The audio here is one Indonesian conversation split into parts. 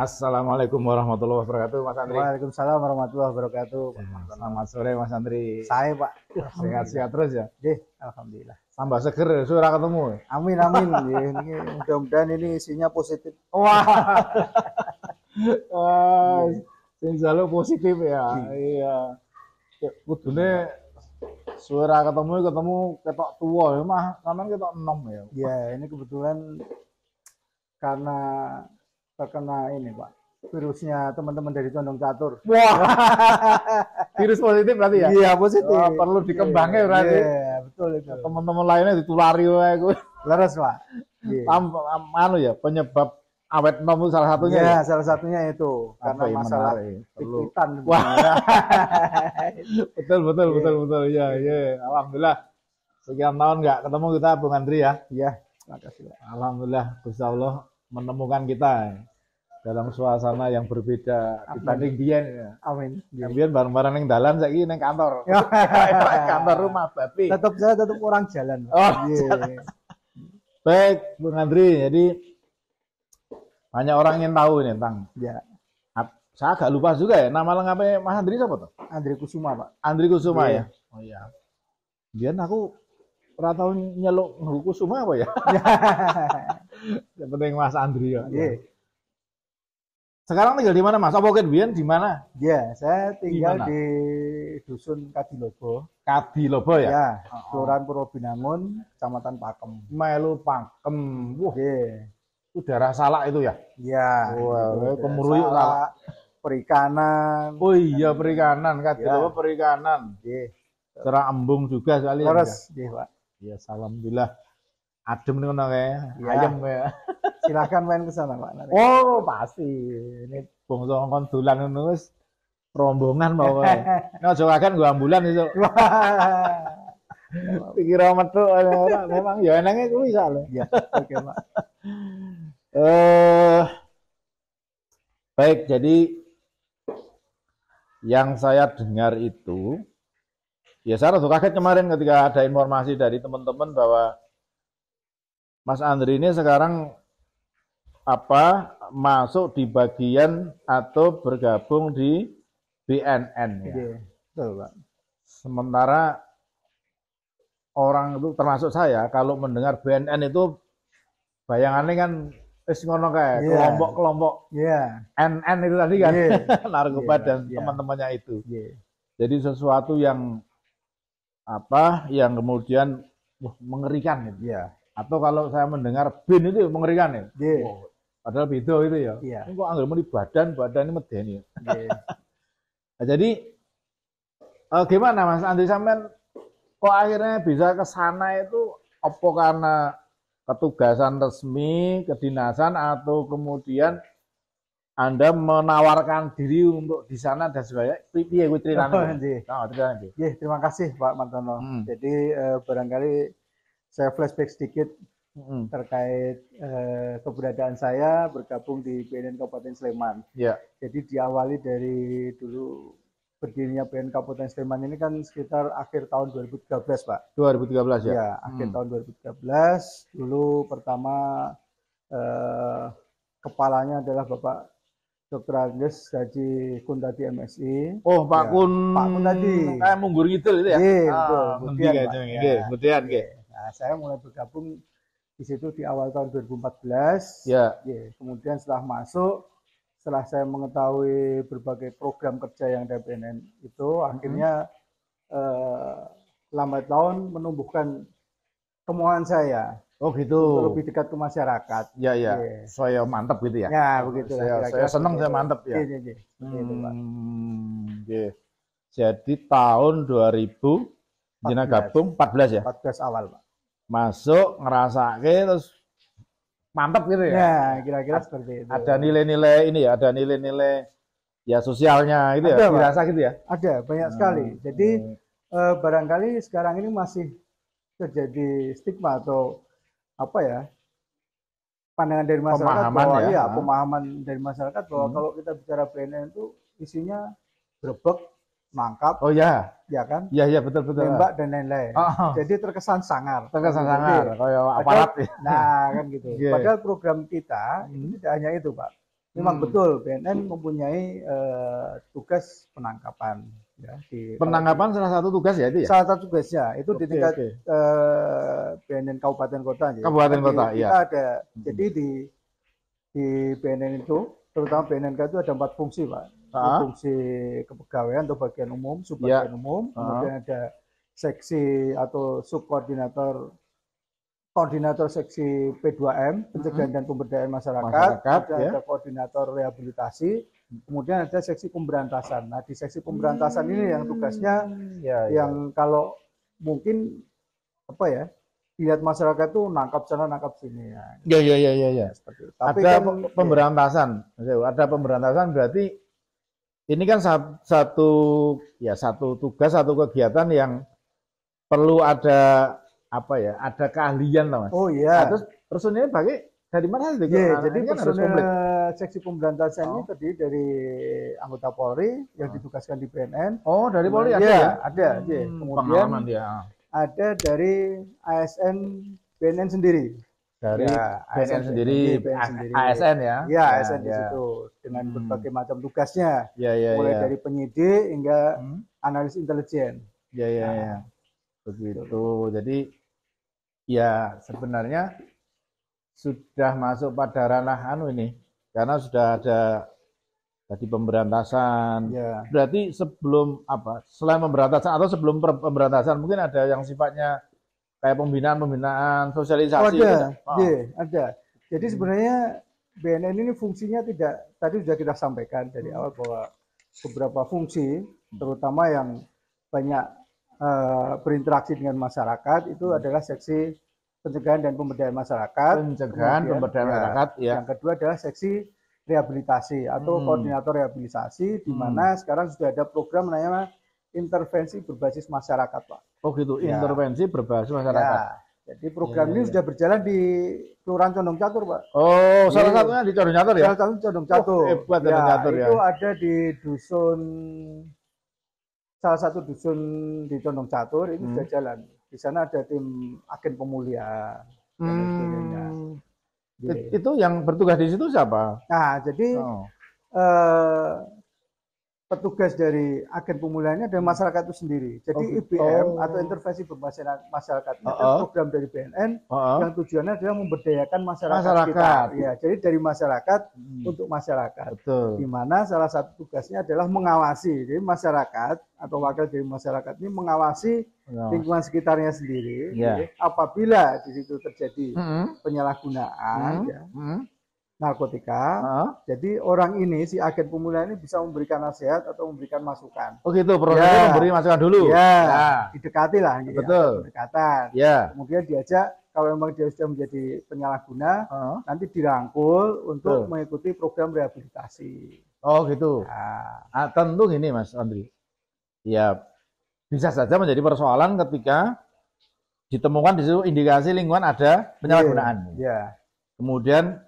Assalamualaikum warahmatullahi wabarakatuh, Mas Andri. Waalaikumsalam warahmatullahi wabarakatuh. Selamat sore, Mas Andri. Saya Pak. Sehat-sehat terus ya? Alhamdulillah. Tambah seger, sudah ketemu. Amin amin. Ini mudah-mudahan ini isinya positif. Wah, sing selalu positif ya. Iya. Kudune suara ketemu ketok tua ya mah, sampean ketok enom ya. Ya, ini kebetulan karena terkena ini Pak, virusnya teman-teman dari Condong Catur. Wah, virus positif berarti ya? Iya positif. Oh, perlu dikembangin berarti. Iya betul itu. Teman-teman lainnya ditulari wae kuwi. Leres Pak. Anu ya, penyebab awet nom itu salah satunya. Iya, Ya? salah satunya itu karena masalah pikitan. Wah. betul. Ya. Alhamdulillah. Sekian tahun nggak ketemu kita, Bung Andri ya. Iya, terima kasih Pak. Alhamdulillah, Gusti Allah menemukan kita dalam suasana yang berbeda dibanding biyen ya. Amin. Biyen bareng-bareng ning dalan, saiki ning kantor. Kantor rumah babi. Saya tetap orang jalan. Oh, baik, Bung Andri. Jadi banyak orang ingin tahu ini tentang. Ya. Saya agak lupa juga ya. Nama lengkapnya Mas Andri siapa tuh? Andri Kusuma Pak. Andri Kusuma ya. Oh iya. Biyen aku ora tau nyeluk Kusuma apa ya? Yang penting Mas Andri ya. Yeah. Sekarang tinggal di mana Mas? Apa biyen di mana? Ya, saya tinggal di Dusun Kadilobo. Kadilobo ya? Ya, Kelurahan Purwobinangun, Kecamatan Pakem. Melu Pakem. Wah. Yeah. Itu daerah Salak itu ya? Iya. Wah, Kemuruyuk Salak. Perikanan. Oh iya, perikanan. Kadilobo perikanan. Nggih. Cerah embung juga sekalian. Terus, nggih, Pak. Ya, alhamdulillah. Adem nih kono kae. Ya. Ayam ya. Silakan main ke sana, Pak. Nanti. Oh, pasti. Ini bangsa kon dolan ngono wis rombongan pokoke. Nek aja kaget nggo ambulan iso. Pikir metu ora memang ya enenge kuwi soalnya. Ya, oke, Pak. Baik, jadi yang saya dengar itu ya saya rada kaget kemarin ketika ada informasi dari teman-teman bahwa Mas Andri ini sekarang masuk di bagian atau bergabung di BNN ya. Betul, Pak. Sementara orang itu termasuk saya kalau mendengar BNN itu bayangannya kan wis ngono kae, kelompok-kelompok NN itu tadi kan, narkoba dan teman-temannya itu. Jadi sesuatu yang yang kemudian mengerikan gitu. Atau kalau saya mendengar BIN itu mengerikan ya. Padahal beda itu ya. Ini kok anggap di badan ini medeni ya. Nah, jadi gimana Mas Andri sampean kok akhirnya bisa ke sana itu apa karena ketugasan resmi, kedinasan atau kemudian Anda menawarkan diri untuk di sana dan sebagainya? Piye kuwi ceritane? Terima kasih Pak Martono. Jadi barangkali saya flashback sedikit terkait keberadaan saya bergabung di BNN Kabupaten Sleman. Jadi diawali dari dulu berdirinya BNN Kabupaten Sleman ini kan sekitar akhir tahun 2013 Pak. 2013 ya? Ya, akhir tahun 2013. Dulu pertama kepalanya adalah Bapak Dr. Andes Haji Kuntadi MSI. Oh, Pak Kun. Pak Kuntadi. Kayak Munggur Ngidul itu ya? Iya, betul. Kemudian, Nah, saya mulai bergabung di situ di awal tahun 2014. Kemudian setelah saya mengetahui berbagai program kerja yang ada BNN itu, akhirnya lambat laun menumbuhkan kemauan saya. Oh gitu. Lebih dekat ke masyarakat. Saya mantep gitu ya. Ya begitu. Saya senang, saya mantep ya. Jadi tahun 2000 Jina gabung 14 ya? 14 awal Pak. Masuk ngerasake terus mantep gitu ya? Ya kira-kira seperti itu. Ada nilai-nilai ini ya, ada nilai-nilai ya sosialnya gitu ya, dirasa gitu ya? Ada banyak sekali. Jadi barangkali sekarang ini masih terjadi stigma atau pandangan dari masyarakat pemahaman dari masyarakat bahwa kalau kita bicara BNN itu isinya grebek, nangkap, kan? Iya betul. Tembak dan lain-lain. Jadi terkesan sangar. Kayak aparat. Nah kan gitu. Padahal program kita itu tidak hanya itu Pak. Memang betul BNN mempunyai tugas penangkapan. Ya, penangkapan salah satu tugas ya itu ya? Salah satu tugasnya itu di tingkat BNN kabupaten kota. Kabupaten kota, iya. Kita ada, jadi di BNN itu, terutama BNNK itu ada 4 fungsi, Pak. Fungsi kepegawaian atau bagian umum, subbagian umum, kemudian ada seksi atau subkoordinator, koordinator seksi P2M, pencegahan dan pemberdayaan masyarakat, ada koordinator rehabilitasi, kemudian ada seksi pemberantasan. Nah, di seksi pemberantasan ini yang tugasnya yang kalau mungkin lihat masyarakat tuh nangkap sana nangkap sini ya. Ya. Seperti itu. Tapi ada kan, pemberantasan. Ada pemberantasan berarti ini kan satu tugas, satu kegiatan yang perlu ada ada keahlian lah, Mas. Oh iya. Nah, terus personilnya pakai dari mana sih? Jadi kan personil seksi pemberantasan ini terdiri dari anggota Polri yang ditugaskan di BNN. Oh, dari Polri ada ya? Ada. Kemudian ada dari ASN BNN sendiri. Dari BNN sendiri, ASN ya? Iya, ASN di situ dengan berbagai macam tugasnya. Mulai dari penyidik hingga analis intelijen. Iya. Begitu. Jadi ya sebenarnya sudah masuk pada ranah ini karena sudah ada tadi pemberantasan. Berarti sebelum selain pemberantasan atau sebelum pemberantasan mungkin ada yang sifatnya kayak pembinaan sosialisasi. Ada. Jadi sebenarnya BNN ini fungsinya tadi sudah kita sampaikan dari awal bahwa beberapa fungsi terutama yang banyak berinteraksi dengan masyarakat itu adalah seksi pencegahan dan pemberdayaan masyarakat. Masyarakat. Yang kedua adalah seksi rehabilitasi atau koordinator rehabilitasi, di mana sekarang sudah ada program namanya intervensi berbasis masyarakat, Pak. Oh gitu, intervensi berbasis masyarakat. Jadi program ini sudah berjalan di Kelurahan Condong Catur, Pak. Oh, salah satunya di Condong Catur ya? Salah satunya Condong Catur. Hebat Condong Catur ya. Itu ada di salah satu dusun di Condong Catur itu sudah jalan. Di sana ada tim agen pemulihan. Itu yang bertugas di situ siapa? Nah, jadi petugas dari agen pemulihannya adalah masyarakat itu sendiri. Jadi IBM atau intervensi berbasis masyarakat itu program dari BNN yang tujuannya adalah memberdayakan masyarakat kita. Ya, jadi dari masyarakat untuk masyarakat. Betul. Di mana salah satu tugasnya adalah mengawasi. Jadi masyarakat atau wakil dari masyarakat ini mengawasi lingkungan sekitarnya sendiri. Jadi, apabila di situ terjadi penyalahgunaan narkotika, jadi orang ini, si agen pemulihan ini bisa memberikan nasihat atau memberikan masukan. Oh gitu, prosesnya memberi masukan dulu. Didekati lah. Betul. Pendekatan. Kemudian diajak, kalau memang dia sudah menjadi penyalahguna, nanti dirangkul untuk mengikuti program rehabilitasi. Oh gitu. Tentu gini Mas Andri, ya bisa saja menjadi persoalan ketika ditemukan di situ indikasi lingkungan ada penyalahgunaan. Kemudian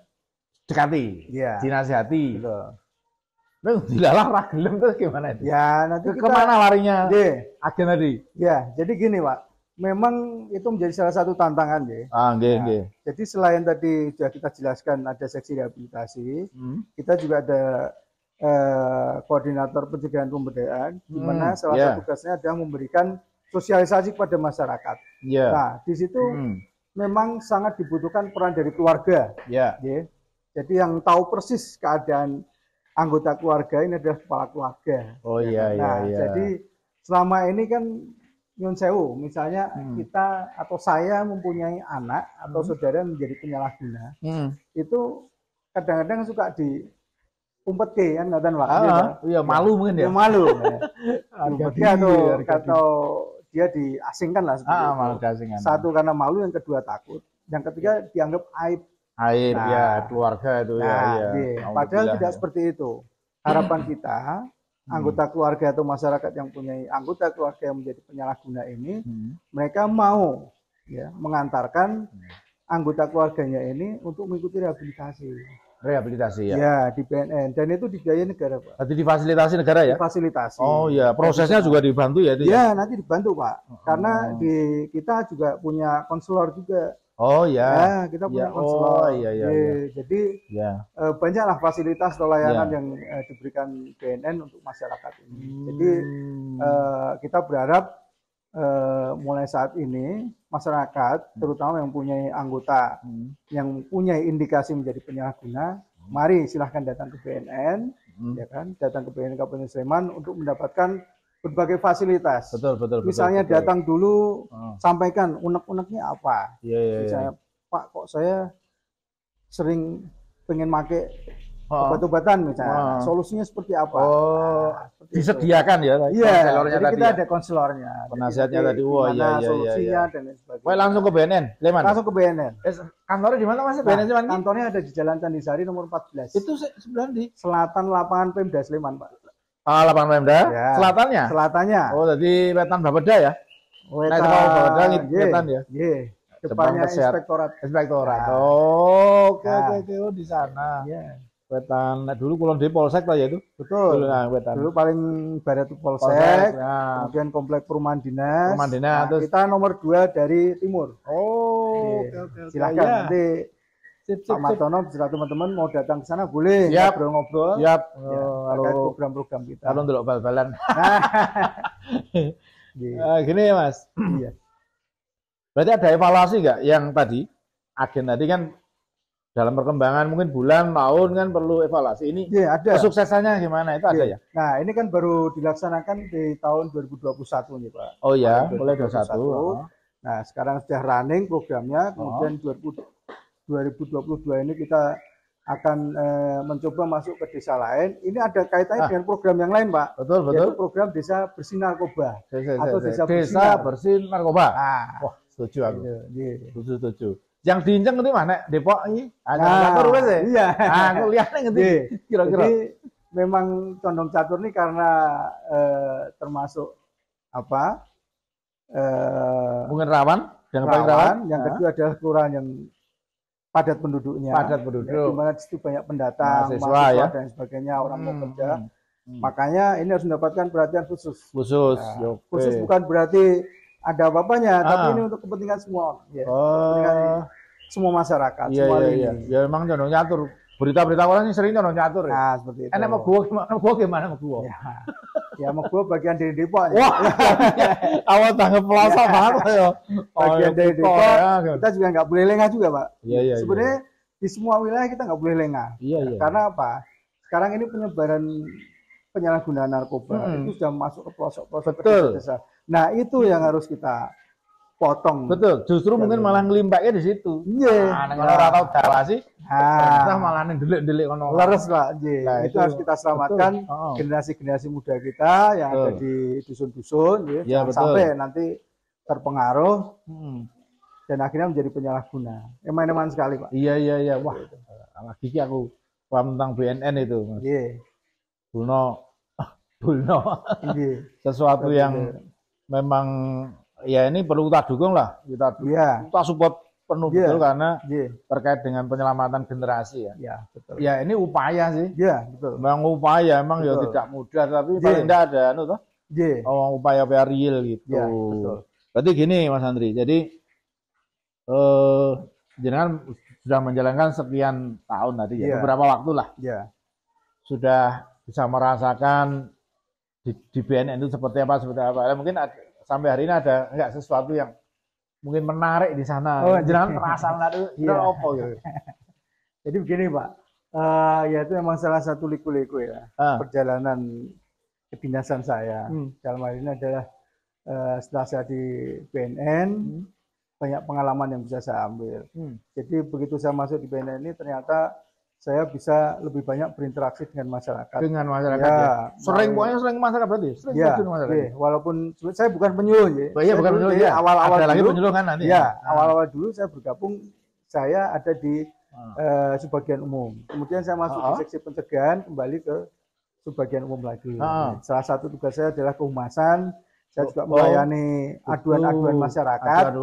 dekati, dinasihati. Nah, dilalah ragilem terus gimana itu? Ya, nanti kemana larinya agen tadi? Ya, jadi gini Pak, memang itu menjadi salah satu tantangan ya. Jadi selain tadi sudah kita jelaskan ada seksi rehabilitasi, kita juga ada koordinator pencegahan pemberdayaan, di mana salah satu tugasnya adalah memberikan sosialisasi kepada masyarakat. Nah, di situ memang sangat dibutuhkan peran dari keluarga. Jadi yang tahu persis keadaan anggota keluarga ini adalah kepala keluarga. Jadi selama ini kan nyun sewu, misalnya kita atau saya mempunyai anak atau saudara menjadi penyalahguna, itu kadang-kadang suka diumpet kan, ngatan Pak? Malu mungkin ya. Malu. Atau dia diasingkan lah seperti itu. Satu karena malu, yang kedua takut, yang ketiga dianggap aib. Keluarga itu padahal tidak seperti itu. Harapan kita anggota keluarga atau masyarakat yang punya anggota keluarga yang menjadi penyalahguna ini, mereka mau mengantarkan anggota keluarganya ini untuk mengikuti rehabilitasi di BNN, dan itu dibiayai negara, Pak. Nanti difasilitasi negara ya? Difasilitasi. Oh iya, prosesnya juga dibantu ya itu? Ya, nanti dibantu Pak, karena kita juga punya konselor juga. Oh ya. Nah, kita punya konselor. Oh iya. Jadi banyaklah fasilitas atau layanan yang diberikan BNN untuk masyarakat ini. Jadi kita berharap mulai saat ini masyarakat, terutama yang punya anggota yang punya indikasi menjadi penyalahguna, mari silahkan datang ke BNN, ya kan, datang ke BNN Kabupaten Sleman untuk mendapatkan berbagai fasilitas. Betul. Misalnya datang dulu, sampaikan unek-uneknya apa. Misalnya, Pak, kok saya sering pengen pakai obat-obatan misalnya, solusinya seperti apa? Disediakan ya? Iya, jadi kita ada konselornya. Penasihatnya tadi, solusinya dan lain sebagainya. Wah, langsung ke BNN, Sleman? Langsung ke BNN. Kantornya di mana Mas? BNN Sleman? Kantornya ada di Jalan Candisari nomor 14. Itu sebelah di? Selatan lapangan Pemda Sleman, Pak. Lapangan Pemda? Ya. Selatannya? Selatannya. Oh, jadi Wetan Bapeda ya? Wetan ya? Iya. Depannya inspektorat. Oke, di sana. Iya. Wetan, dulu Kulon di Polsek lah ya itu. Betul. Dulu paling barat itu Polsek, kemudian komplek perumahan dinas. Terus kita nomor 2 dari timur. Oke. Silakan nanti Pak Martono beserta teman-teman mau datang ke sana boleh ngobrol-ngobrol. Siap. Terkait program-program kita. Kalau ndelok bal-balan. Gini ya Mas. Iya. Berarti ada evaluasi nggak yang tadi agen tadi kan dalam perkembangan mungkin bulan, tahun kan perlu evaluasi. Ini ada. Kesuksesannya gimana? Itu ada ya? Nah, ini kan baru dilaksanakan di tahun 2021 nih, Pak. Oh ya, mulai 2021. Nah, sekarang sudah running programnya, kemudian 2022 ini kita akan mencoba masuk ke desa lain. Ini ada kaitannya dengan program yang lain, Pak. Betul. Yaitu program Desa Bersih Narkoba. Atau Desa Bersih Narkoba. Wah, setuju aku. Setuju. Yang diinjeng nanti mana? Depok ini? Catur wes ya? Iya. Aku lihat nanti. Kira-kira. Jadi memang Condong Catur ini karena termasuk apa? Mungkin rawan. Yang kedua adalah kelurahan yang padat penduduknya. Di mana di situ banyak pendatang, mahasiswa dan sebagainya, orang mau kerja. Makanya ini harus mendapatkan perhatian khusus. Khusus bukan berarti ada apa-apanya, tapi ini untuk kepentingan semua. Kepentingan semua masyarakat, semua lini. Ya memang Condong Catur. Berita-berita orang ini sering Condong Catur ya. Nah, seperti itu. Enak mau gimana mau gua? Ya mau gua bagian dari Depok. Wah, awal tanggap pelosok banget ya. Bagian dari Depok, kita juga nggak boleh lengah juga, Pak. Iya. Sebenarnya di semua wilayah kita nggak boleh lengah. Iya. Karena apa? Sekarang ini penyebaran penyalahgunaan narkoba itu sudah masuk ke pelosok-pelosok desa. Nah, itu yang harus kita potong. Betul. Justru mungkin malah ngelimpaknya di situ. Iya. Kalau ora tau dawasi, malah ndelik-ndelik kono. Leres, Pak. Nah, itu harus kita selamatkan generasi-generasi muda kita yang ada di dusun, sampai nanti terpengaruh dan akhirnya menjadi penyalahguna. Eman-eman sekali, Pak. Iya. Wah, lagi aku paham tentang BNN itu, Mas. Iya. Bulno. Sesuatu yang memang ya ini perlu kita dukung lah, kita support penuh betul karena terkait dengan penyelamatan generasi ya. Iya, betul. Ya ini upaya sih. Iya, betul. Memang upaya, emang ya tidak mudah tapi paling tidak ada toh. Upaya-upaya real gitu. Iya, betul. Berarti gini Mas Andri, jadi jenengan sudah menjalankan sekian tahun tadi ya, beberapa waktu lah. Iya. Sudah bisa merasakan di BNN itu seperti apa. Mungkin sampai hari ini ada enggak sesuatu yang mungkin menarik di sana. Jangan terasa itu apa gitu. Jadi begini, Pak. Ya itu memang salah satu liku-liku ya. Perjalanan kedinasan saya. Dalam hal ini adalah setelah saya di BNN banyak pengalaman yang bisa saya ambil. Jadi begitu saya masuk di BNN ini ternyata saya bisa lebih banyak berinteraksi dengan masyarakat. Sering masyarakat berarti. Walaupun saya bukan penyuluh bukan penyuluh ya. Awal-awal ada dulu lagi penyuluh kan nanti. Awal-awal dulu saya bergabung, saya ada di subbagian umum. Kemudian saya masuk di seksi pencegahan, kembali ke subbagian umum lagi. Salah satu tugas saya adalah kehumasan. Saya juga melayani aduan-aduan masyarakat.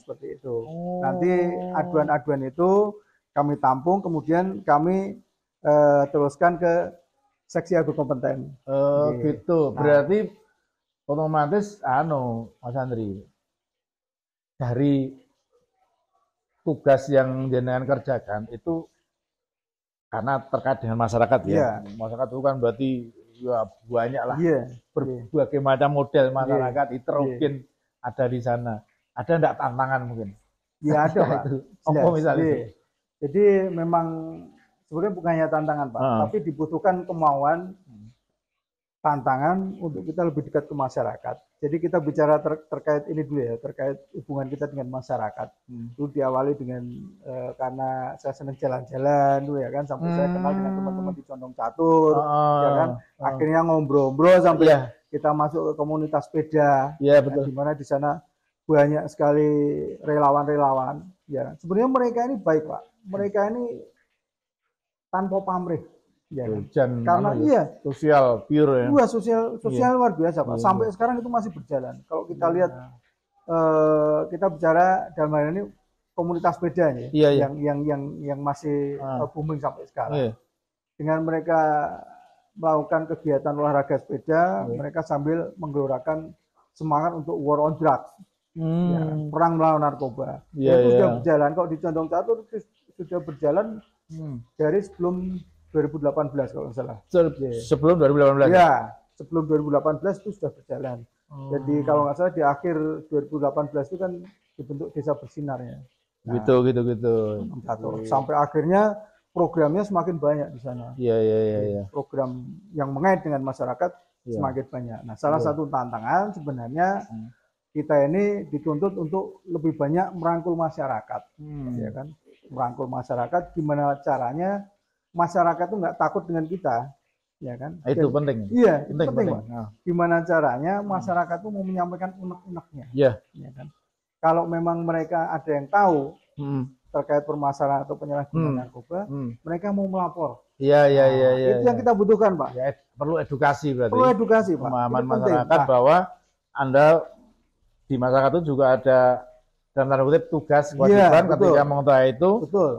Seperti itu. Nanti aduan-aduan itu kami tampung, kemudian kami teruskan ke seksi adu kompeten. Gitu. Berarti otomatis Mas Andri, dari tugas yang jenengan kerjakan itu karena terkait dengan masyarakat ya. Masyarakat itu kan berarti ya banyak lah. Berbagai macam model masyarakat heterogen ada di sana. Ada enggak tantangan mungkin? Ya ada Pak. Apa misalnya? Jadi memang sebenarnya bukan hanya tantangan Pak, tapi dibutuhkan kemauan, tantangan untuk kita lebih dekat ke masyarakat. Jadi kita bicara terkait ini dulu ya, terkait hubungan kita dengan masyarakat. Dulu diawali dengan karena saya senang jalan-jalan dulu ya kan, sampai saya kenal dengan teman-teman di Condong Catur, ya kan. Akhirnya ngobrol-ngobrol sampai kita masuk ke komunitas sepeda, di mana di sana banyak sekali relawan-relawan. Ya, sebenarnya mereka ini baik Pak. Mereka ini tanpa pamrih. Ya, karena sosial pure ya. Sosial luar biasa Pak. Sampai sekarang itu masih berjalan. Kalau kita lihat kita bicara dalam hal ini komunitas sepeda ya, yang masih booming sampai sekarang. Dengan mereka melakukan kegiatan olahraga sepeda, mereka sambil menggelorakan semangat untuk war on drugs. Ya, perang melawan narkoba. Itu sudah berjalan. Kalau di Condong Catur sudah berjalan dari sebelum 2018 kalau nggak salah. Sebelum 2018? Ya, sebelum 2018 itu sudah berjalan. Jadi kalau nggak salah di akhir 2018 itu kan dibentuk desa bersinar ya. Nah, gitu. Sampai akhirnya programnya semakin banyak di sana. Iya. Program yang mengait dengan masyarakat semakin banyak. Nah, salah satu tantangan sebenarnya kita ini dituntut untuk lebih banyak merangkul masyarakat, ya kan? Merangkul masyarakat, gimana caranya masyarakat itu nggak takut dengan kita, ya kan? Itu penting. Iya, itu penting. Gimana caranya masyarakat itu mau menyampaikan unek-uneknya, ya kan? Kalau memang mereka ada yang tahu terkait permasalahan atau penyalahgunaan narkoba, mereka mau melapor. Iya. Itu yang kita butuhkan, Pak. Ya, perlu edukasi berarti. Perlu edukasi, Pak. Pemahaman masyarakat bahwa Anda di masyarakat itu juga ada dalam tanda kutip tugas kewajiban ketika mengetahui itu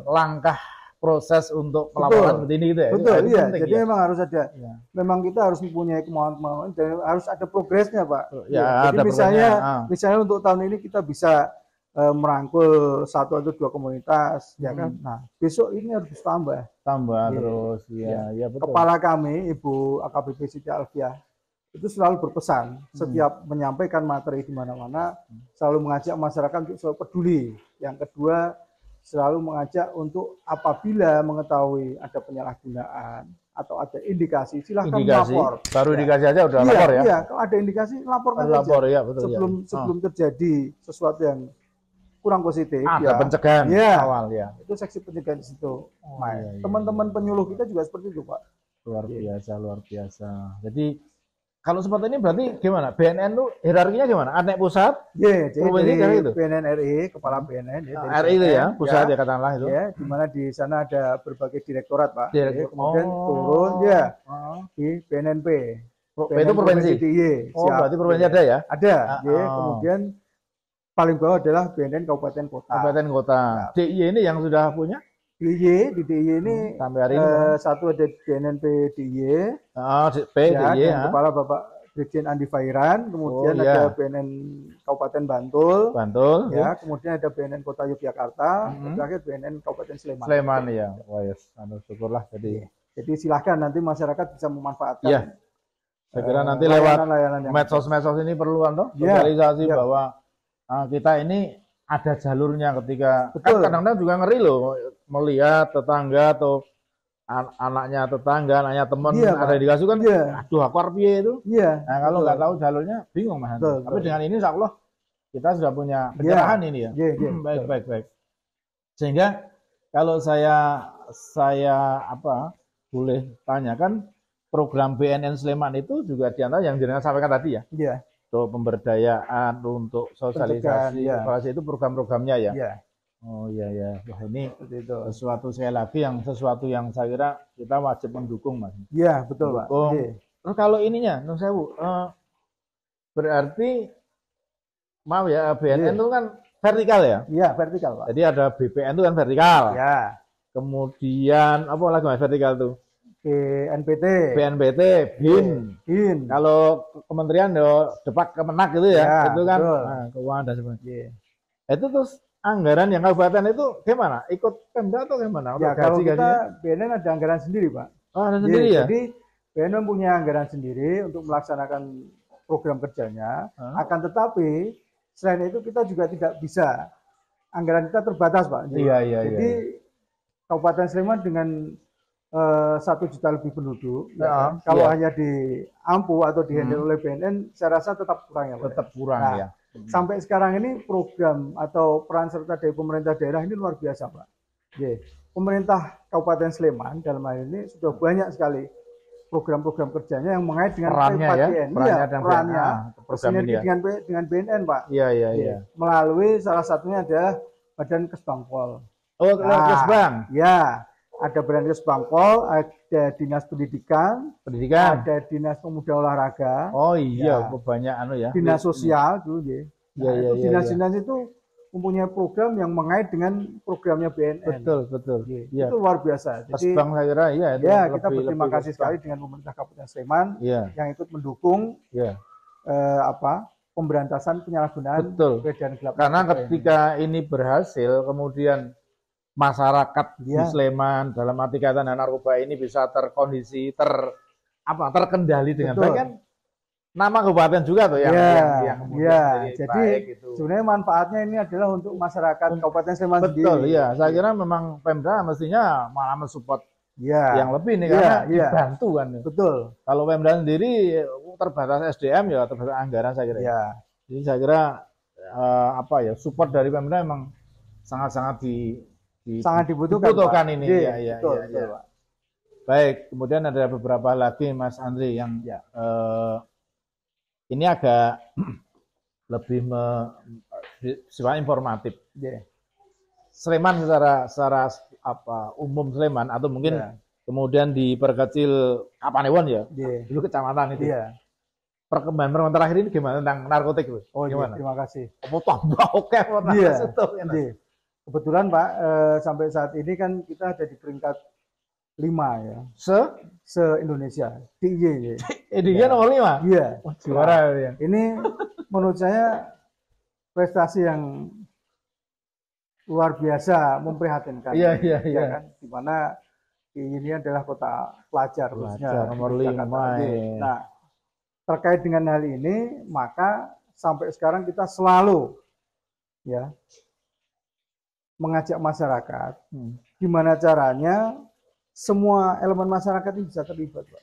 langkah proses untuk pelaporan seperti ini gitu ya. Betul, iya. Jadi memang harus ada. Memang kita harus mempunyai kemauan-kemauan dan harus ada progresnya, Pak. Jadi misalnya untuk tahun ini kita bisa merangkul 1 atau 2 komunitas, ya kan. Nah, besok ini harus tambah terus. Iya, betul. Kepala kami, Ibu AKBP Siti Alfiah, itu selalu berpesan setiap menyampaikan materi di mana-mana, selalu mengajak masyarakat untuk selalu peduli. Yang kedua, selalu mengajak untuk apabila mengetahui ada penyalahgunaan atau ada indikasi, silahkan lapor. Baru indikasi aja udah lapor ya? Iya, kalau ada indikasi laporkan lapor, saja. Ya, betul, sebelum terjadi sesuatu yang kurang positif. Ada pencegahan awal ya. Itu seksi pencegahan di situ. Teman-teman penyuluh kita juga seperti itu, Pak. Luar biasa. Jadi kalau seperti ini berarti gimana? BNN itu hierarkinya gimana? Anak pusat? Jadi itu. BNN RI, kepala BNN. RI itu ya, pusat ya katakanlah itu. Ya, di mana di sana ada berbagai direktorat, Pak. Kemudian turun di BNNP. Itu provinsi? Berarti provinsi ada ya? Ada. Kemudian paling bawah adalah BNN Kabupaten Kota. DIY ini yang sudah punya? Di DIY ini sampai hari ini satu ada BNNP DIY, DIY kepala Bapak Brigjen Andi Fairan, kemudian ada BNN Kabupaten Bantul, ya, kemudian ada BNN Kota Yogyakarta, terakhir BNN Kabupaten Sleman. Ya, syukurlah jadi silahkan nanti masyarakat bisa memanfaatkan. Ya. Saya kira nanti lewat medsos ini perlu sosialisasi bahwa kita ini ada jalurnya ketika kadang-kadang juga ngeri loh melihat tetangga atau anaknya tetangga, anaknya teman ada indikasi kan, aduh aku piye itu. Nah kalau nggak tahu jalurnya bingung Mas. Tapi dengan ini insya Allah kita sudah punya pencerahan ini ya. Baik. Sehingga kalau saya boleh tanyakan program BNN Sleman itu juga diantara yang jenengan sampaikan tadi ya. Untuk pemberdayaan, untuk sosialisasi, itu program-programnya ya. Oh iya. Wah ini sesuatu sekali lagi sesuatu yang saya kira kita wajib mendukung Mas. Iya betul Pak. Terus kalau ininya, Nun Sewu, berarti maaf ya BNN itu kan vertikal ya? Iya vertikal Pak. Jadi ada BPN itu kan vertikal. Ya. Kemudian apa lagi Mas vertikal tuh? BNPT, BIN. Kalau kementerian Depak Kemenak gitu ya, itu kan keuangan dan sebagainya. Itu terus anggaran yang kabupaten itu gimana? Ikut Pemda atau gimana? Ya, kalau kita BNN ada anggaran sendiri, Pak. Oh, ada sendiri ya? Jadi BNN punya anggaran sendiri untuk melaksanakan program kerjanya. Akan tetapi selain itu kita juga tidak bisa. Anggaran kita terbatas, Pak. Iya. Jadi Kabupaten Sleman dengan 1 juta lebih penduduk, kalau hanya diampu atau dihandle oleh BNN, saya rasa tetap kurang ya, Pak. Tetap kurang ya. Sampai sekarang ini program atau peran serta dari pemerintah daerah ini luar biasa, Pak. Pemerintah Kabupaten Sleman dalam hal ini sudah banyak sekali program-program kerjanya yang mengait dengan perannya dengan BNN, Pak. Iya. Melalui salah satunya adalah Badan Kesbangpol. Oh, Kesbang. Ya, ada Badan Kesbangpol, ada Dinas Pendidikan, ada Dinas Pemuda Olahraga. Oh iya, banyak ya. Dinas Sosial dulu ya. Dinas-dinas itu mempunyai program yang mengait dengan programnya BNN. Betul. Ya. Itu luar biasa. Jadi Kesbang saya kira kita berterima kasih sekali dengan pemerintah Kabupaten Sleman yang ikut mendukung pemberantasan penyalahgunaan peredaran gelap. Karena ketika ini berhasil, kemudian masyarakat di Sleman dalam arti kata narkoba ini bisa terkondisi, terkendali dengan baik kan. Nama kabupaten juga tuh yang kemudian jadi baik gitu. Sebenarnya manfaatnya ini adalah untuk masyarakat Kabupaten Sleman sendiri. Betul, iya. Saya kira memang Pemda mestinya malah mensupport yang lebih nih karena dibantu kan. Betul. Kalau Pemda sendiri terbatas SDM ya terbatas anggaran saya kira. Jadi saya kira support dari Pemda memang sangat sangat dibutuhkan ini. Betul. Baik, kemudian ada beberapa lagi Mas Andri yang ini agak lebih sifat informatif. Sleman secara umum Sleman atau mungkin kemudian diperkecil Kapanewon ya, dulu kecamatan itu. Perkembangan terakhir ini gimana tentang narkotik? Gimana? Terima kasih. Tambah oke. Kebetulan Pak, sampai saat ini kan kita ada di peringkat 5 ya. Se-Indonesia. DIY. DIY nomor 5? Iya. Juara ya. Ini menurut saya prestasi yang luar biasa, memprihatinkan. Iya. Kan? Di mana ini adalah kota pelajar nomor 5. Nah, terkait dengan hal ini, maka sampai sekarang kita selalu mengajak masyarakat gimana caranya semua elemen masyarakat ini bisa terlibat, Pak.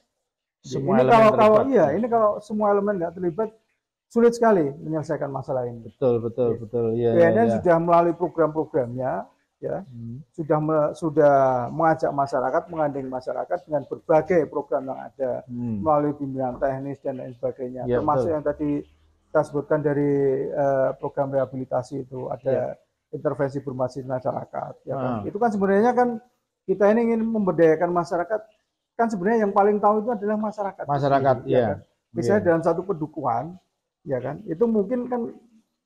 Ini kalau semua elemen nggak terlibat sulit sekali menyelesaikan masalah ini. Betul. BNN sudah melalui program-programnya sudah mengajak masyarakat, mengandeng masyarakat dengan berbagai program yang ada melalui bimbingan teknis dan lain sebagainya. Termasuk yang tadi kita sebutkan dari program rehabilitasi itu ada intervensi berbasis masyarakat. Itu kan sebenarnya kan kita ini ingin memberdayakan masyarakat, kan sebenarnya yang paling tahu itu adalah masyarakat. Misalnya dalam satu pedukuhan, itu mungkin kan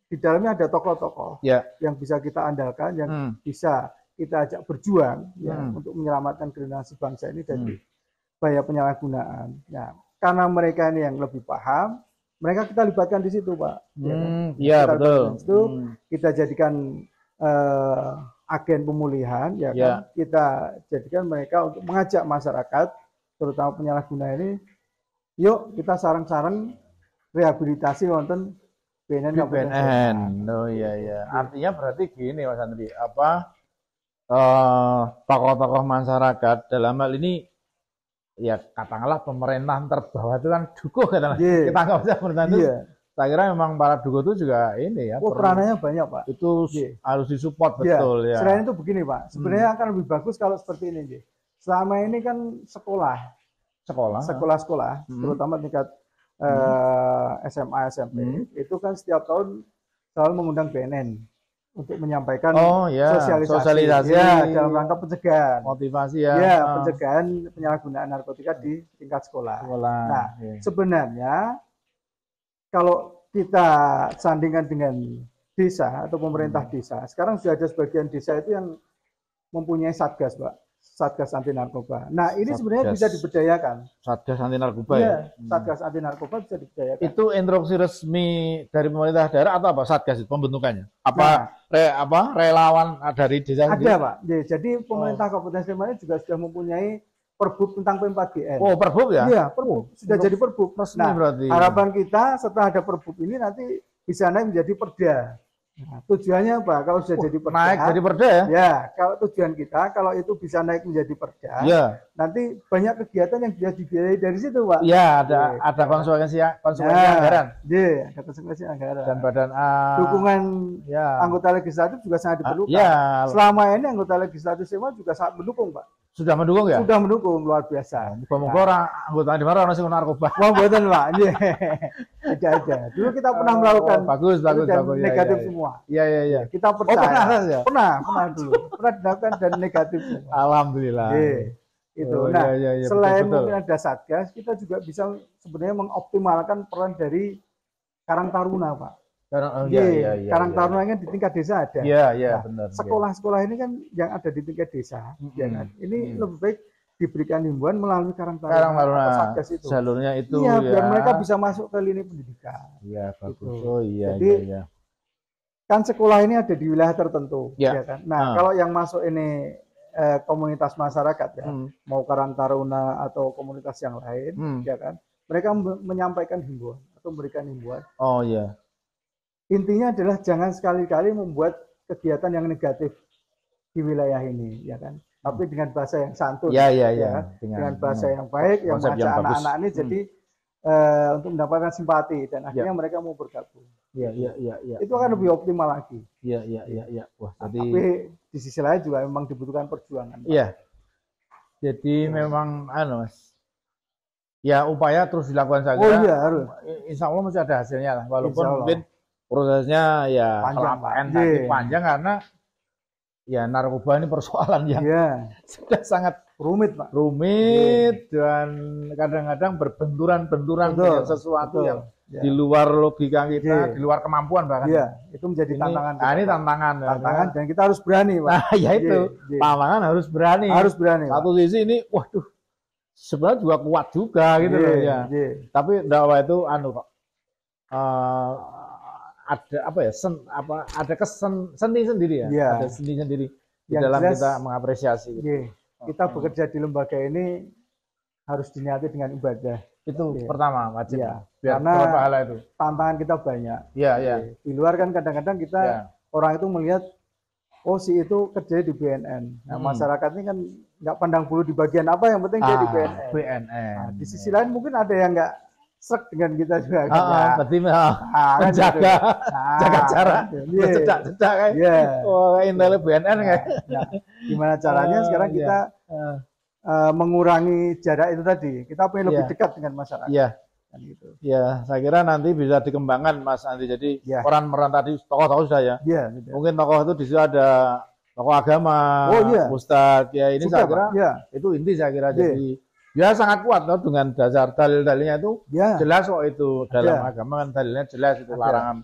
di dalamnya ada tokoh-tokoh yang bisa kita andalkan, yang bisa kita ajak berjuang untuk menyelamatkan generasi bangsa ini dari bahaya penyalahgunaan. Karena mereka ini yang lebih paham, mereka kita libatkan di situ, Pak. Betul. Kita jadikan agen pemulihan, kita jadikan mereka untuk mengajak masyarakat, terutama penyalahguna ini, yuk kita sarang-sarang rehabilitasi wonten BNN. Artinya berarti gini Mas Andri, tokoh-tokoh masyarakat dalam hal ini katakanlah pemerintahan terbawah itu kan dukuh kita nggak bisa pemerintah itu. Saya kira memang para dukuh itu juga ini peranannya banyak, Pak. Itu harus disupport betul ya. Selain itu begini, Pak, sebenarnya akan lebih bagus kalau seperti ini. Selama ini kan sekolah, terutama tingkat SMA, SMP, itu kan setiap tahun selalu mengundang BNN untuk menyampaikan sosialisasi dalam rangka pencegahan, motivasi pencegahan penyalahgunaan narkotika di tingkat sekolah. Sebenarnya kalau kita sandingkan dengan desa atau pemerintah desa, sekarang sudah ada sebagian desa itu yang mempunyai satgas, Pak. Satgas Anti Narkoba. Nah, ini sebenarnya bisa diberdayakan. Satgas Anti Narkoba ya? Satgas Anti Narkoba bisa diberdayakan. Itu instruksi resmi dari pemerintah daerah atau apa Satgas itu pembentukannya? Apa relawan dari desa sendiri? Ada, Pak. Jadi pemerintah Kabupaten Sleman juga sudah mempunyai Perbup tentang P4GN. Oh, Perbup ya? Iya, Perbup. Sudah jadi Perbup. Resmi berarti. Harapan kita setelah ada Perbup ini nanti bisa naik menjadi Perda. Nah, tujuannya apa? Kalau sudah jadi perda, naik jadi perda ya? Ya, kalau tujuan kita kalau itu bisa naik menjadi perda, ya. Nanti banyak kegiatan yang bisa dibiayai dari situ, Pak. Ya, ada konsekuensi anggaran. Iya, ada konsekuensi anggaran. Dan badan dukungan anggota legislatif juga sangat diperlukan. Selama ini anggota legislatif semua juga sangat mendukung, Pak. Sudah mendukung ya? Sudah mendukung, luar biasa. Muka-muka orang anggota di mana orang narkoba. Wah, buatan, Pak. Ada. Dulu kita pernah melakukan bagus negatif semua. Iya. Kita percaya. Oh, pernah ya? Pernah dulu. Pernah dilakukan dan negatif semua. Alhamdulillah. Itu. Nah, selain mungkin ada Satgas, kita juga bisa sebenarnya mengoptimalkan peran dari Karang Taruna, Pak. Karang Taruna kan di tingkat desa ada. Iya, benar. Sekolah-sekolah ini kan yang ada di tingkat desa, ya kan. Ini lebih baik diberikan himbauan melalui Karang Taruna Satgas itu. Jalurnya itu biar mereka bisa masuk ke lini pendidikan. Iya, bagus. Gitu. Oh iya. Jadi, kan sekolah ini ada di wilayah tertentu, ya kan. Nah, kalau yang masuk ini komunitas masyarakat ya, mau Karang Taruna atau komunitas yang lain, ya kan. Mereka menyampaikan himbauan atau memberikan himbauan. Oh iya. Intinya adalah jangan sekali-kali membuat kegiatan yang negatif di wilayah ini, ya kan. Tapi dengan bahasa yang santun, ya kan? Dengan bahasa yang baik, yang mengajak anak-anak ini jadi untuk mendapatkan simpati dan akhirnya mereka mau bergabung. Iya. Itu akan lebih optimal lagi. Iya. Wah, tapi di sisi lain juga memang dibutuhkan perjuangan. Iya. Jadi memang Mas. Ya upaya terus dilakukan saja. Oh iya, harus. Insya Allah masih ada hasilnya lah, walaupun mungkin prosesnya ya panjang karena ya narkoba ini persoalan yang sudah sangat rumit, Pak. Dan kadang-kadang berbenturan dengan sesuatu yang di luar logika kita, di luar kemampuan bahkan. Iya, itu menjadi tantangan. Nah, ini tantangan dan kita harus berani, Pak. Nah, ya itu. Tantangan harus berani. Satu sisi ini, waduh, sebenarnya juga kuat juga gitu loh ya. Tapi dakwah itu kok. Ada seni sendiri ya. Ada seni sendiri di dalam kita mengapresiasi. Kita bekerja di lembaga ini harus diniati dengan ibadah. Itu pertama wajib. Karena pahala itu. Tantangan kita banyak. Di luar kan kadang-kadang kita orang itu melihat si itu kerja di BNN. Nah, masyarakat ini kan nggak pandang bulu di bagian apa, yang penting dia di BNN. Nah, di sisi lain mungkin ada yang nggak srek dengan kita juga. Berarti menjaga jarak, cedak kan. Oh, intel BNN kan. Gimana caranya sekarang kita mengurangi jarak itu tadi? Kita pengen lebih dekat dengan masyarakat. Kan gitu. Ya, saya kira nanti bisa dikembangkan, Mas Andi. Jadi peran-peran tadi tokoh-tokoh saya. Mungkin tokoh itu di situ ada tokoh agama, ustadz. Ya ini saya kira itu inti saya kira. Jadi ya sangat kuat dengan dasar dalil-dalilnya itu jelas kok itu dalam agama kan dalilnya jelas itu larangan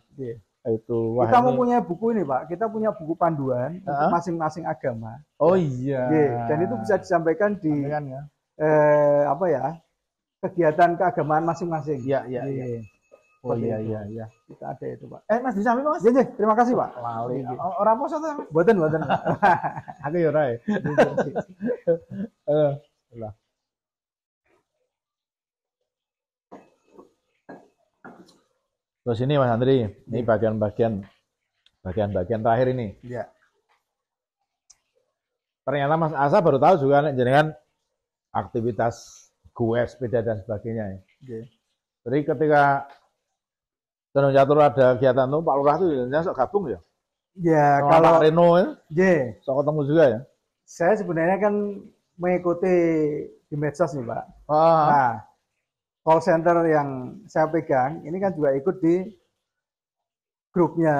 itu. Kita mempunyai buku ini, Pak. Kita punya buku panduan untuk masing-masing agama. Oh iya. Dan itu bisa disampaikan di kegiatan keagamaan masing-masing. Iya. Oh iya. Kita ada itu, Pak. Mas di samping, Mas. Terima kasih, Pak. Orang poso tuh. Boten. Aku ya ora. Terus ini Mas Andri, ini bagian-bagian terakhir ini. Iya. Ternyata Mas Asa baru tahu juga jenengan aktivitas gue sepeda dan sebagainya ya. Jadi ketika Gunung Catur ada kegiatan itu, Pak Lurah itu sok gabung ya? Ya, kalau Pak Reno ya, sok ketemu juga ya? Saya sebenarnya kan mengikuti di medsos nih, Pak. Nah, call center yang saya pegang ini kan juga ikut di grupnya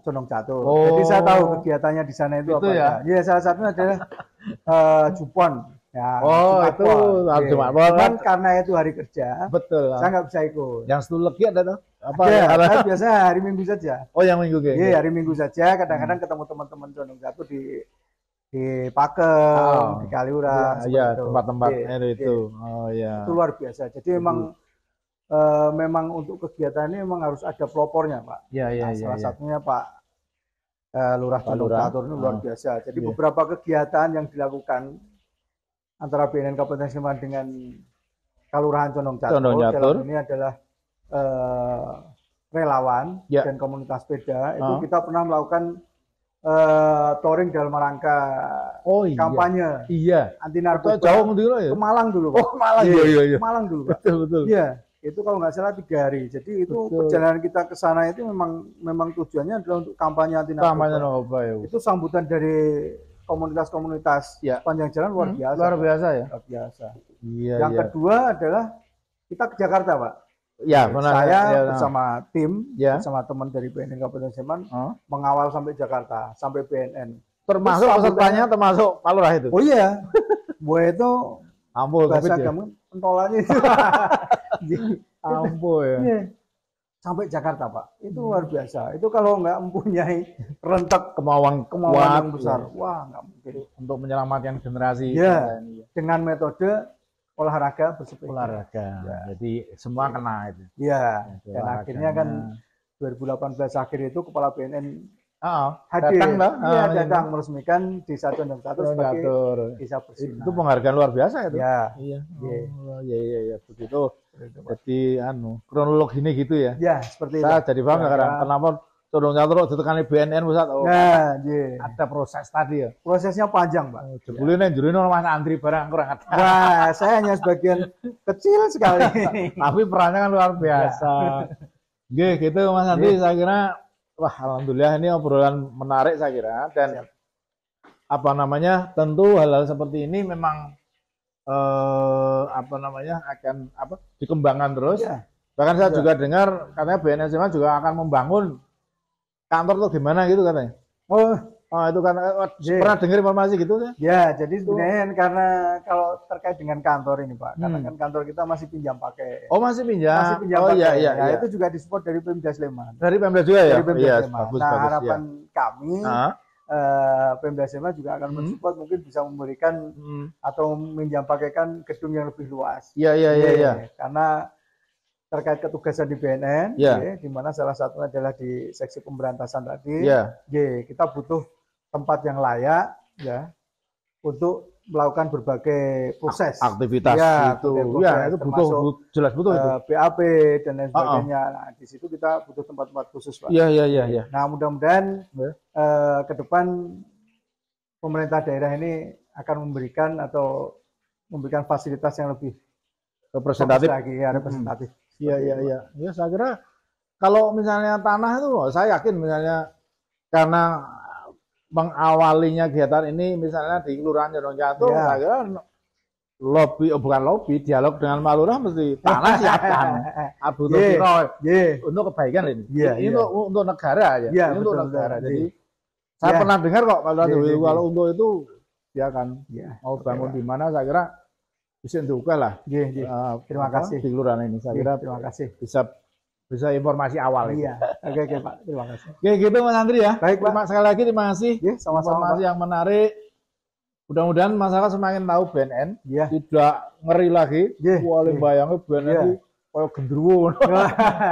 Condong Catur. Jadi saya tahu kegiatannya di sana itu apa ya. Ya, salah satunya adalah Jupon. Ya, itu Jumat karena itu hari kerja. Betul. Saya nggak bisa ikut. Yang satu lagi ada tuh? Apa? Saya biasanya hari Minggu saja. Oh, yang Minggu Iya, hari Minggu saja. Kadang-kadang ketemu teman-teman Condong Catur di di Pakem, di Kaliurang, ya tempat-tempat itu. Oh ya. Itu luar biasa. Jadi memang untuk kegiatan ini memang harus ada pelopornya, Pak. Salah satunya Pak Lurah Condong Catur ini luar biasa. Jadi beberapa kegiatan yang dilakukan antara BNN Kabupaten Sleman dengan Kelurahan Condong Catur dalam ini adalah relawan dan komunitas sepeda. Itu kita pernah melakukan touring dalam rangka kampanye anti narkoba. Jauh dulu ya? Ke Malang dulu, Pak. Oh, Malang. Iya. Malang dulu, Pak. Betul. Iya, itu kalau nggak salah 3 hari. Jadi itu perjalanan kita ke sana itu memang tujuannya adalah untuk kampanye anti narkoba. Kampanye narkoba ya. Itu sambutan dari komunitas-komunitas panjang jalan luar biasa. Luar biasa ya. Luar biasa. Iya. Yang kedua adalah kita ke Jakarta, Pak. Ya, benar. Saya bersama tim, bersama teman dari BNN Kabupaten Sleman, mengawal sampai Jakarta, sampai BNN. Termasuk pesertanya, termasuk Pak Lurah itu. Oh iya, gue itu bahasa kamu pentolannya itu. Ampuh ya. Sampai Jakarta, Pak. Itu luar biasa. Itu kalau nggak mempunyai rentek kemauan yang besar, wah nggak mungkin. Untuk menyelamatkan generasi. Ya, dengan metode olahraga bersepeda. Jadi semua kena itu. Iya. Dan akhirnya kan 2018 akhir itu Kepala BNN hadir. Datang meresmikan Desa Condong Catur sebagai desa bersinar. Itu penghargaan luar biasa itu. Iya. Iya. Begitu. Jadi kronologi ini gitu ya. Ya, seperti itu. Saya jadi bangga karena kenapa Condong Catur ditekani BNN pusat. Ada proses tadi ya. Prosesnya panjang, Pak. Jebule Mas Andri barang kurang ada. Wah, saya hanya sebagian kecil sekali. Tapi perannya kan luar biasa. Gitu Mas Andri, saya kira wah alhamdulillah ini obrolan menarik saya kira dan tentu hal-hal seperti ini memang akan dikembangkan terus. Bahkan saya juga dengar katanya BNN Sleman juga akan membangun kantor tuh gimana gitu katanya. Oh itu kan pernah dengar informasi gitu ya? Ya, jadi sebenarnya karena kalau terkait dengan kantor ini Pak, karena kan kantor kita masih pinjam pakai. Oh masih pinjam pakai. Iya. Itu juga disupport dari Pemda Sleman. Dari Pemda juga ya? Dari Pemda Sleman. Harapan kami Pemda Sleman juga akan mensupport, mungkin bisa memberikan atau minjam pakaikan gedung yang lebih luas. Iya. Karena terkait ketugasan di BNN, di mana salah satunya adalah di seksi pemberantasan tadi. Kita butuh tempat yang layak, untuk melakukan berbagai proses, aktivitas itu. Itu jelas butuh itu. BAP dan lain sebagainya. Nah, di situ kita butuh tempat-tempat khusus, Pak. Iya. Nah, mudah-mudahan ke depan pemerintah daerah ini akan memberikan fasilitas yang lebih representatif. Representatif. Iya. Ya, saya kira kalau misalnya tanah itu, saya yakin misalnya karena mengawalinya kegiatan ini misalnya di Kelurahan Condong Catur, saya kira dialog dengan Pak Lurah mesti tanah siapkan. Untuk kebaikan ini. Ini untuk negara aja. Ini untuk negara. Jadi saya pernah dengar kok Pak Lurah kalau untuk itu dia akan mau bangun di mana, saya kira bisa juga lah. Terima kasih di kelurahan ini. Saya kira terima kasih. Bisa informasi awal. Oke Pak. Terima kasih. Gitu Mas Andri ya. Baik Pak. Sekali lagi terima kasih. Sama-sama. Informasi yang menarik. Mudah-mudahan masyarakat semakin tahu BNN. Tidak ngeri lagi. Wali bayangnya BNN itu kayak gendruwo.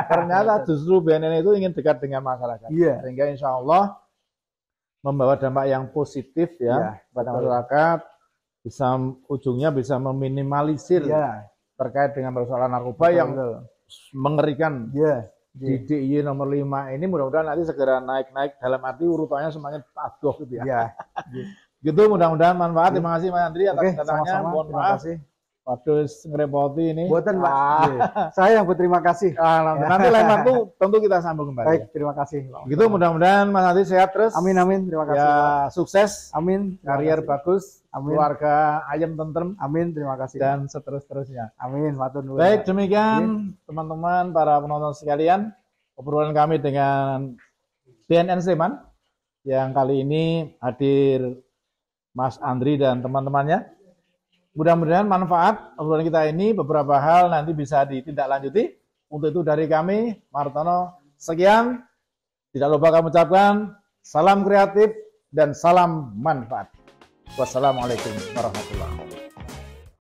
Ternyata justru BNN itu ingin dekat dengan masyarakat. Sehingga insya Allah membawa dampak yang positif pada masyarakat. Ujungnya bisa meminimalisir terkait dengan persoalan narkoba yang mengerikan. Di DIY nomor 5 ini mudah-mudahan nanti segera naik dalam arti urutannya semakin padoh gitu ya. Gitu mudah-mudahan manfaat. Terima kasih Mas Andri atas datangnya. Mohon maaf. Waduh, ngerepoti ini. Buatan Pak. Saya yang berterima kasih. Nanti lain waktu tentu kita sambung kembali. Baik, terima kasih. Gitu mudah-mudahan Mas Andri sehat terus. Amin. Terima kasih. Sukses. Amin. Karier bagus. Amin. Keluarga ayam tentrem. Amin. Terima kasih. Dan seterusnya. Amin. Baik, demikian teman-teman para penonton sekalian, obrolan kami dengan BNN Sleman yang kali ini hadir Mas Andri dan teman-temannya. Mudah-mudahan manfaat obrolan kita ini, beberapa hal nanti bisa ditindaklanjuti. Untuk itu dari kami, Martono, sekian. Tidak lupa kami ucapkan salam kreatif dan salam manfaat. Wassalamualaikum warahmatullahi wabarakatuh.